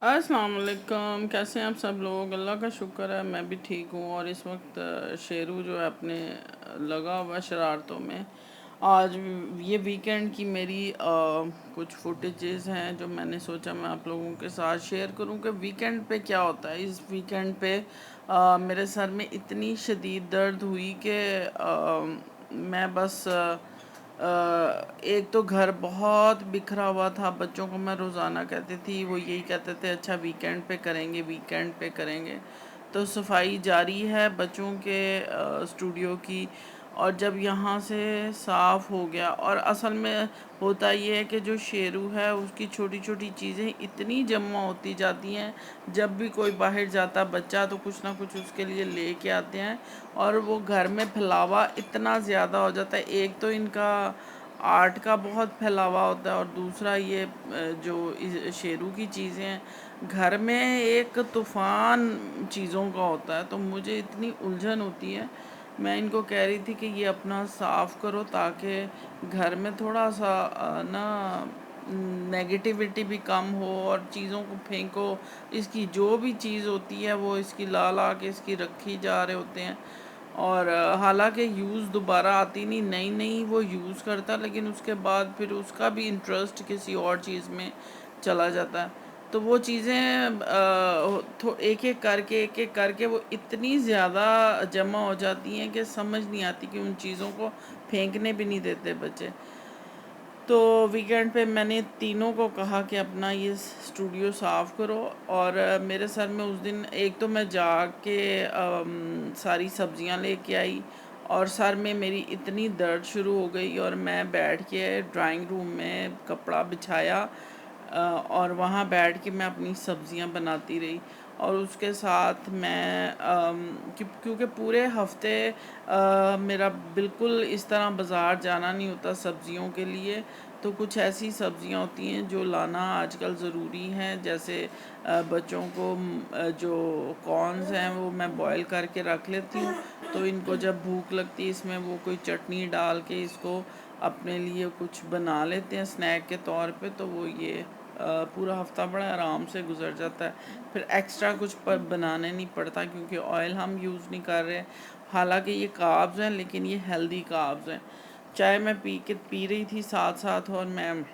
अस्सलाम वालेकुम। कैसे हैं आप सब लोग? अल्लाह का शुक्र है मैं भी ठीक हूँ। और इस वक्त शेरू जो है अपने लगा हुआ है शरारतों में। आज ये वीकेंड की मेरी कुछ फुटेजेस हैं जो मैंने सोचा मैं आप लोगों के साथ शेयर करूँ कि वीकेंड पे क्या होता है। इस वीकेंड पे मेरे सर में इतनी शदीद दर्द हुई कि मैं बस एक तो घर बहुत बिखरा हुआ था। बच्चों को मैं रोज़ाना कहती थी, वो यही कहते थे अच्छा वीकेंड पे करेंगे, वीकेंड पे करेंगे। तो सफाई जारी है बच्चों के स्टूडियो की। और जब यहाँ से साफ़ हो गया, और असल में होता ये है कि जो शेरू है उसकी छोटी छोटी चीज़ें इतनी जमा होती जाती हैं। जब भी कोई बाहर जाता बच्चा तो कुछ ना कुछ उसके लिए ले के आते हैं, और वो घर में फैलावा इतना ज़्यादा हो जाता है। एक तो इनका आर्ट का बहुत फैलावा होता है, और दूसरा ये जो शेरू की चीज़ें हैं घर में एक तूफ़ान चीज़ों का होता है। तो मुझे इतनी उलझन होती है। मैं इनको कह रही थी कि ये अपना साफ़ करो ताकि घर में थोड़ा सा ना नेगेटिविटी भी कम हो, और चीज़ों को फेंको। इसकी जो भी चीज़ होती है वो इसकी ला ला के इसकी रखी जा रहे होते हैं। और हालांकि यूज़ दोबारा आती नहीं, नई नई वो यूज़ करता, लेकिन उसके बाद फिर उसका भी इंटरेस्ट किसी और चीज़ में चला जाता है। तो वो चीज़ें एक एक करके वो इतनी ज़्यादा जमा हो जाती हैं कि समझ नहीं आती कि उन चीज़ों को फेंकने भी नहीं देते बच्चे। तो वीकेंड पे मैंने तीनों को कहा कि अपना ये स्टूडियो साफ़ करो। और मेरे सर में उस दिन एक तो मैं जाके सारी सब्जियां लेके आई, और सर में मेरी इतनी दर्द शुरू हो गई, और मैं बैठ के ड्राइंग रूम में कपड़ा बिछाया, और वहाँ बैठ के मैं अपनी सब्जियां बनाती रही। और उसके साथ मैं क्योंकि पूरे हफ्ते मेरा बिल्कुल इस तरह बाज़ार जाना नहीं होता सब्जियों के लिए। तो कुछ ऐसी सब्जियां होती हैं जो लाना आजकल ज़रूरी हैं, जैसे बच्चों को जो कॉर्न्स हैं वो मैं बॉईल करके रख लेती हूँ। तो इनको जब भूख लगती है इसमें वो कोई चटनी डाल के इसको अपने लिए कुछ बना लेते हैं स्नैक के तौर पे। तो वो ये पूरा हफ्ता बड़ा आराम से गुजर जाता है। फिर एक्स्ट्रा कुछ बनाने नहीं पड़ता क्योंकि ऑयल हम यूज़ नहीं कर रहे। हालांकि ये कार्ब्स हैं लेकिन ये हेल्दी कार्ब्स हैं। चाय मैं पी रही थी साथ साथ, और मैं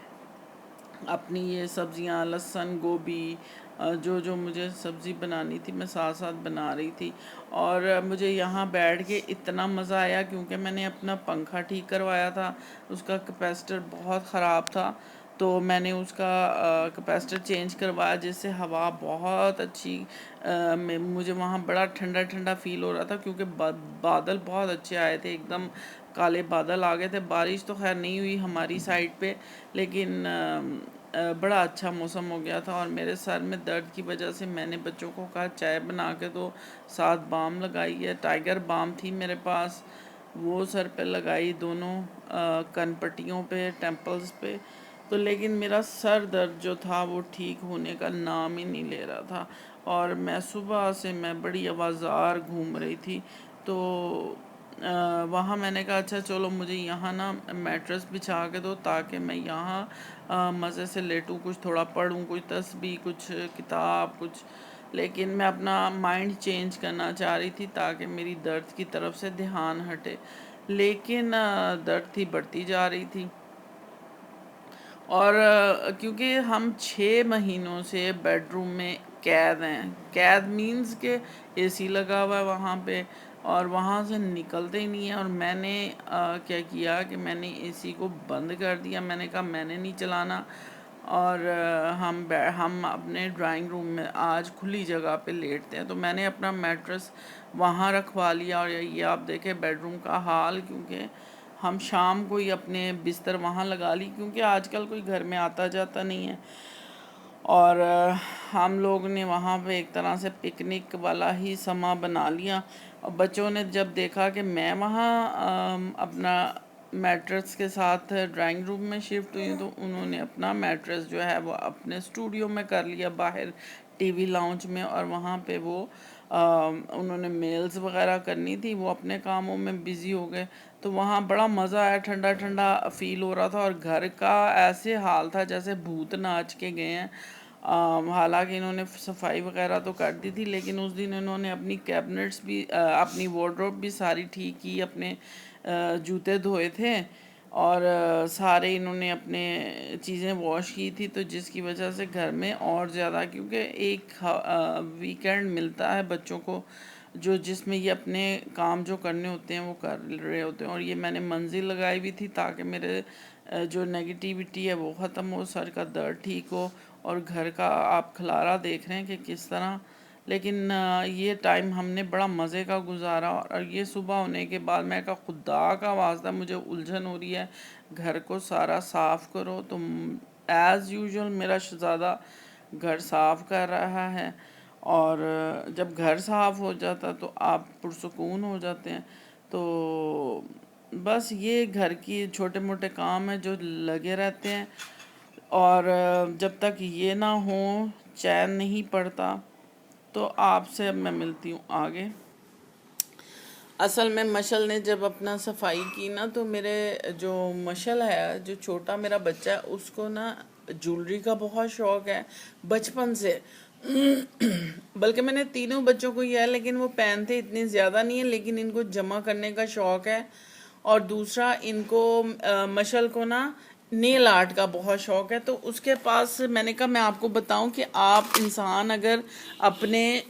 अपनी ये सब्जियां लहसुन गोभी जो जो मुझे सब्ज़ी बनानी थी मैं साथ साथ बना रही थी। और मुझे यहाँ बैठ के इतना मज़ा आया क्योंकि मैंने अपना पंखा ठीक करवाया था। उसका कैपेसिटर बहुत ख़राब था, तो मैंने उसका कैपेसिटर चेंज करवाया जिससे हवा बहुत अच्छी मुझे वहाँ बड़ा ठंडा ठंडा फील हो रहा था क्योंकि बादल बहुत अच्छे आए थे। एकदम काले बादल आ गए थे। बारिश तो खैर नहीं हुई हमारी साइड पे, लेकिन बड़ा अच्छा मौसम हो गया था। और मेरे सर में दर्द की वजह से मैंने बच्चों को कहा चाय बना के दो, साथ बाम लगाई है। टाइगर बाम थी मेरे पास, वो सर पे लगाई दोनों कनपट्टियों पे, टेम्पल्स पे। तो लेकिन मेरा सर दर्द जो था वो ठीक होने का नाम ही नहीं ले रहा था। और मैं सुबह से मैं बड़ी आवाज़ार घूम रही थी। तो वहाँ मैंने कहा अच्छा चलो मुझे यहाँ ना मैट्रेस बिछा के दो ताकि मैं यहाँ मज़े से लेटूँ, कुछ थोड़ा पढूँ, कुछ तस्बीह, कुछ किताब, कुछ। लेकिन मैं अपना माइंड चेंज करना चाह रही थी ताकि मेरी दर्द की तरफ से ध्यान हटे। लेकिन दर्द थी बढ़ती जा रही थी। और क्योंकि हम 6 महीनों से बेडरूम में कैद हैं। कैद मीन्स के एसी लगा हुआ है वहाँ पे, और वहाँ से निकलते ही नहीं है। और मैंने क्या किया कि मैंने एसी को बंद कर दिया। मैंने कहा मैंने नहीं चलाना। और हम अपने ड्राइंग रूम में आज खुली जगह पे लेटते हैं। तो मैंने अपना मैट्रेस वहाँ रखवा लिया, और ये आप देखें बेडरूम का हाल। क्योंकि हम शाम को ही अपने बिस्तर वहाँ लगा ली क्योंकि आजकल कोई घर में आता जाता नहीं है। और हम लोग ने वहाँ पे एक तरह से पिकनिक वाला ही समा बना लिया। और बच्चों ने जब देखा कि मैं वहाँ अपना मैट्रेस के साथ ड्राइंग रूम में शिफ्ट हुई, तो उन्होंने अपना मैट्रेस जो है वो अपने स्टूडियो में कर लिया बाहर टीवी लाउंज में। और वहाँ पे वो उन्होंने मेल्स वगैरह करनी थी, वो अपने कामों में बिज़ी हो गए। तो वहाँ बड़ा मज़ा आया, ठंडा ठंडा फील हो रहा था। और घर का ऐसे हाल था जैसे भूत नाच के गए हैं। हालांकि इन्होंने सफाई वगैरह तो कर दी थी, लेकिन उस दिन इन्होंने अपनी कैबिनेट्स भी अपनी वार्डरोब भी सारी ठीक की, अपने जूते धोए थे और सारे इन्होंने अपने चीज़ें वॉश की थी। तो जिसकी वजह से घर में और ज़्यादा, क्योंकि एक वीकेंड मिलता है बच्चों को जो जिसमें ये अपने काम जो करने होते हैं वो कर रहे होते हैं। और ये मैंने मंजिल लगाई हुई थी ताकि मेरे जो नेगेटिविटी है वो ख़त्म हो, सर का दर्द ठीक हो। और घर का आप खलारा देख रहे हैं कि किस तरह, लेकिन ये टाइम हमने बड़ा मज़े का गुजारा। और ये सुबह होने के बाद मैं कहा खुदा का वास्ता मुझे उलझन हो रही है, घर को सारा साफ़ करो। तो एज़ यूजुअल मेरा शहज़ादा घर साफ़ कर रहा है, और जब घर साफ़ हो जाता तो आप पुरसुकून हो जाते हैं। तो बस ये घर की छोटे मोटे काम हैं जो लगे रहते हैं, और जब तक ये ना हो चैन नहीं पड़ता। तो आपसे अब मैं मिलती हूँ आगे। असल में मशल ने जब अपना सफाई की ना, तो मेरे जो मशल है, जो छोटा मेरा बच्चा है, उसको ना ज्वेलरी का बहुत शौक है बचपन से। बल्कि मैंने तीनों बच्चों को यह है, लेकिन वो पहनते इतनी ज़्यादा नहीं है, लेकिन इनको जमा करने का शौक है। और दूसरा इनको मशल को ना नेल आर्ट का बहुत शौक है। तो उसके पास मैंने कहा मैं आपको बताऊं कि आप इंसान अगर अपने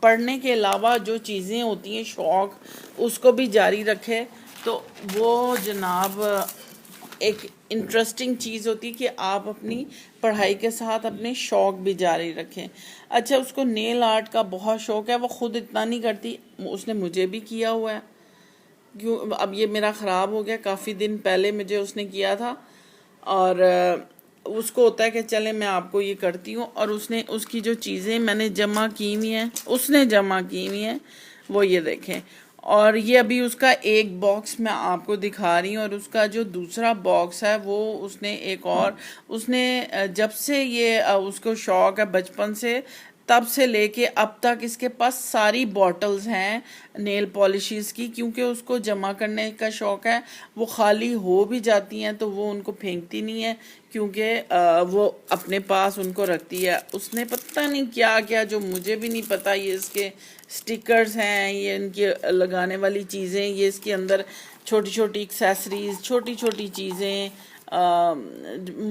पढ़ने के अलावा जो चीज़ें होती हैं शौक, उसको भी जारी रखे तो वो जनाब एक इंटरेस्टिंग चीज़ होती है कि आप अपनी पढ़ाई के साथ अपने शौक भी जारी रखें। अच्छा, उसको नेल आर्ट का बहुत शौक है, वो खुद इतना नहीं करती, उसने मुझे भी किया हुआ है। क्यों, अब ये मेरा ख़राब हो गया, काफ़ी दिन पहले मुझे उसने किया था। और उसको होता है कि चले मैं आपको ये करती हूँ। और उसने उसकी जो चीज़ें मैंने जमा की हुई हैं, उसने जमा की हुई हैं, वो ये देखें। और ये अभी उसका एक बॉक्स मैं आपको दिखा रही हूँ, और उसका जो दूसरा बॉक्स है वो उसने एक और, उसने जब से ये उसको शौक है बचपन से, तब से लेके अब तक इसके पास सारी बॉटल्स हैं नेल पॉलिशेस की, क्योंकि उसको जमा करने का शौक है। वो खाली हो भी जाती हैं तो वो उनको फेंकती नहीं है, क्योंकि वो अपने पास उनको रखती है। उसने पता नहीं क्या क्या, जो मुझे भी नहीं पता, ये इसके स्टिकर्स हैं, ये इनके लगाने वाली चीज़ें, ये इसके अंदर छोटी छोटी एक्सेसरीज, छोटी छोटी चीज़ें,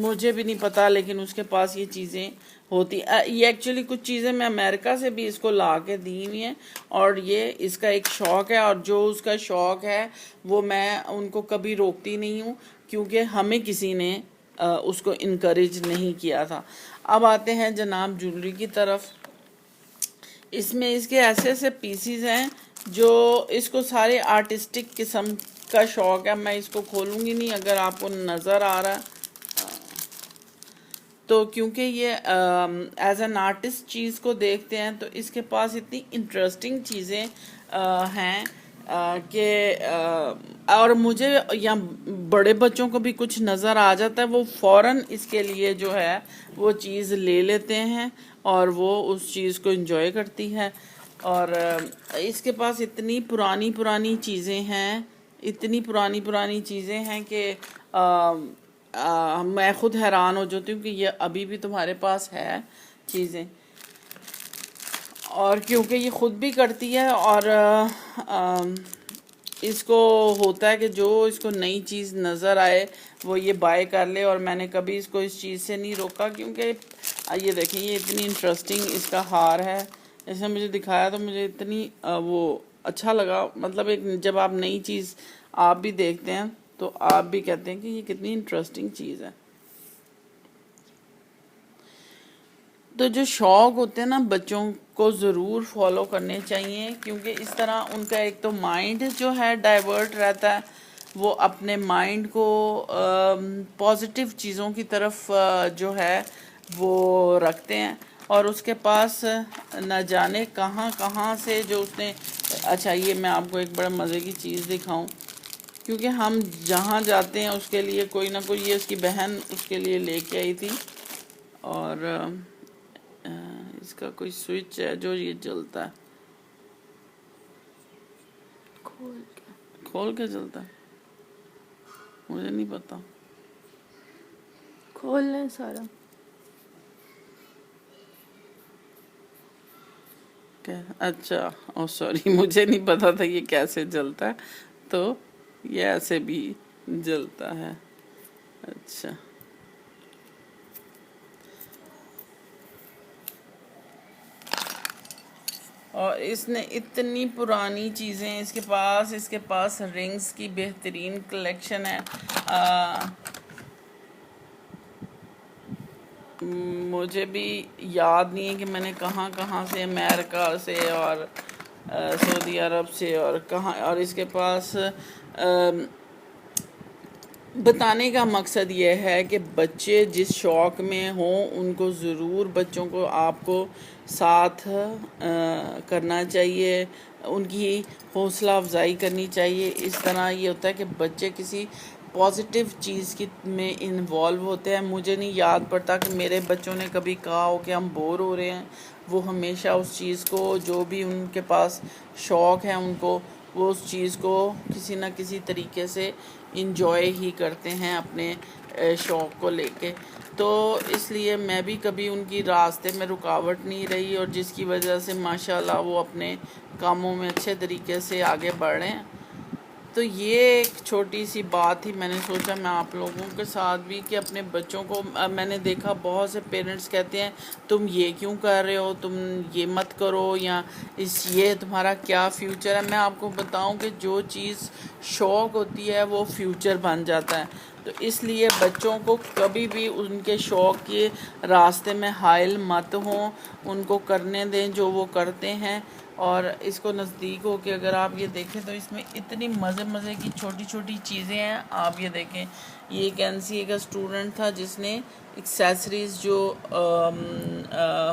मुझे भी नहीं पता, लेकिन उसके पास ये चीज़ें होती। ये एक्चुअली कुछ चीज़ें मैं अमेरिका से भी इसको ला के दी हुई हैं, और ये इसका एक शौक़ है। और जो उसका शौक़ है वो मैं उनको कभी रोकती नहीं हूँ, क्योंकि हमें किसी ने उसको इनकरेज नहीं किया था। अब आते हैं जनाब ज्वेलरी की तरफ। इसमें इसके ऐसे ऐसे पीसीज हैं जो इसको सारे आर्टिस्टिक किस्म का शौक है। मैं इसको खोलूंगी नहीं, अगर आपको नज़र आ रहा है तो, क्योंकि ये एज एन आर्टिस्ट चीज़ को देखते हैं, तो इसके पास इतनी इंटरेस्टिंग चीज़ें हैं कि और मुझे या बड़े बच्चों को भी कुछ नज़र आ जाता है, वो फ़ौरन इसके लिए जो है वो चीज़ ले लेते हैं और वो उस चीज़ को एंजॉय करती है। और इसके पास इतनी पुरानी पुरानी चीज़ें हैं, इतनी पुरानी पुरानी चीज़ें हैं कि मैं खुद हैरान हो जाती हूँ कि ये अभी भी तुम्हारे पास है चीज़ें। और क्योंकि ये खुद भी करती है, और इसको होता है कि जो इसको नई चीज़ नज़र आए वो ये बाय कर ले। और मैंने कभी इसको इस चीज़ से नहीं रोका, क्योंकि ये देखें, ये इतनी इंटरेस्टिंग इसका हार है। इसने मुझे दिखाया तो मुझे इतनी वो अच्छा लगा। मतलब एक जब आप नई चीज़ आप भी देखते हैं तो आप भी कहते हैं कि ये कितनी इंटरेस्टिंग चीज़ है। तो जो शौक़ होते हैं ना बच्चों को ज़रूर फॉलो करने चाहिए, क्योंकि इस तरह उनका एक तो माइंड जो है डाइवर्ट रहता है, वो अपने माइंड को पॉजिटिव चीज़ों की तरफ जो है वो रखते हैं। और उसके पास न जाने कहाँ कहाँ से जो उसने, अच्छा ये मैं आपको एक बड़ा मज़े की चीज़ दिखाऊं, क्योंकि हम जहाँ जाते हैं उसके लिए कोई ना कोई, ये उसकी बहन उसके लिए लेके आई थी। और इसका कोई स्विच है जो ये जलता है, खोल के जलता है, मुझे नहीं पता। खोल लें सारा। क्या? अच्छा, ओ सॉरी मुझे नहीं पता था ये कैसे जलता है। तो ये ऐसे भी जलता है। अच्छा, और इसने इतनी पुरानी चीज़ें इसके पास रिंग्स की बेहतरीन कलेक्शन है। आ, मुझे भी याद नहीं है कि मैंने कहाँ कहाँ से, अमेरिका से और सऊदी अरब से और कहाँ, और इसके पास बताने का मकसद ये है कि बच्चे जिस शौक़ में हों उनको ज़रूर, बच्चों को आपको साथ करना चाहिए, उनकी हौसला अफजाई करनी चाहिए। इस तरह ये होता है कि बच्चे किसी पॉजिटिव चीज़ की में इन्वॉल्व होते हैं। मुझे नहीं याद पड़ता कि मेरे बच्चों ने कभी कहा हो कि हम बोर हो रहे हैं। वो हमेशा उस चीज़ को, जो भी उनके पास शौक़ है उनको, वो उस चीज़ को किसी न किसी तरीके से इंजॉय ही करते हैं अपने शौक़ को लेके। तो इसलिए मैं भी कभी उनकी रास्ते में रुकावट नहीं रही, और जिसकी वजह से माशाल्लाह वो अपने कामों में अच्छे तरीके से आगे बढ़ रहे हैं। तो ये एक छोटी सी बात ही मैंने सोचा मैं आप लोगों के साथ भी, कि अपने बच्चों को, मैंने देखा बहुत से पेरेंट्स कहते हैं तुम ये क्यों कर रहे हो, तुम ये मत करो, या ये तुम्हारा क्या फ्यूचर है। मैं आपको बताऊं कि जो चीज़ शौक़ होती है वो फ्यूचर बन जाता है। तो इसलिए बच्चों को कभी भी उनके शौक़ के रास्ते में हाइल मत हों, उनको करने दें जो वो करते हैं। और इसको नज़दीक हो के अगर आप ये देखें तो इसमें इतनी मज़े मज़े की छोटी छोटी चीज़ें हैं। आप ये देखें, ये एक NCA का स्टूडेंट था जिसने एक्सेसरीज़ जो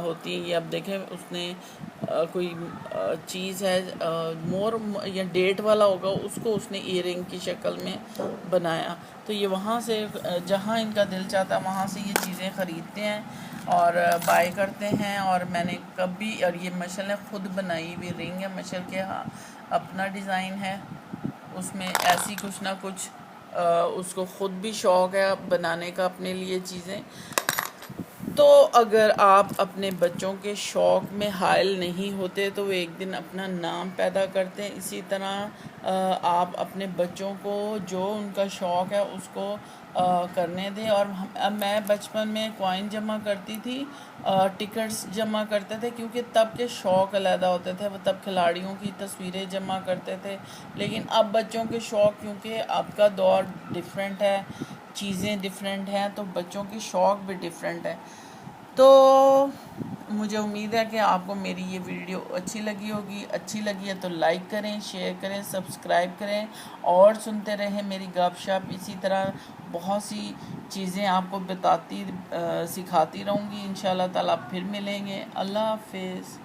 होती है, ये आप देखें, उसने कोई चीज़ है, मोर या डेट वाला होगा, उसको उसने ईयरिंग की शक्ल में बनाया। तो ये वहाँ से जहाँ इनका दिल चाहता है वहाँ से ये चीज़ें ख़रीदते हैं और बाय करते हैं। और मैंने कभी, और ये मशल ने ख़ुद बनाई हुई रिंग है, मशल के हाँ अपना डिज़ाइन है, उसमें ऐसी कुछ ना कुछ उसको ख़ुद भी शौक़ है बनाने का अपने लिए चीज़ें। तो अगर आप अपने बच्चों के शौक़ में हाइल नहीं होते तो वो एक दिन अपना नाम पैदा करते हैं। इसी तरह आप अपने बच्चों को जो उनका शौक़ है उसको करने दें। और मैं बचपन में कॉइन जमा करती थी, टिकट्स जमा करते थे, क्योंकि तब के शौक़ अलहदा होते थे, वो तब खिलाड़ियों की तस्वीरें जमा करते थे। लेकिन अब बच्चों के शौक़, क्योंकि अब का दौर डिफरेंट है, चीज़ें डिफरेंट हैं, तो बच्चों की शौक़ भी डिफरेंट है। तो मुझे उम्मीद है कि आपको मेरी ये वीडियो अच्छी लगी होगी। अच्छी लगी है तो लाइक करें, शेयर करें, सब्सक्राइब करें और सुनते रहें मेरी गपशप। इसी तरह बहुत सी चीज़ें आपको बताती सिखाती रहूँगी। इंशाल्लाह ताला फिर मिलेंगे। अल्लाह हाफ़िज़।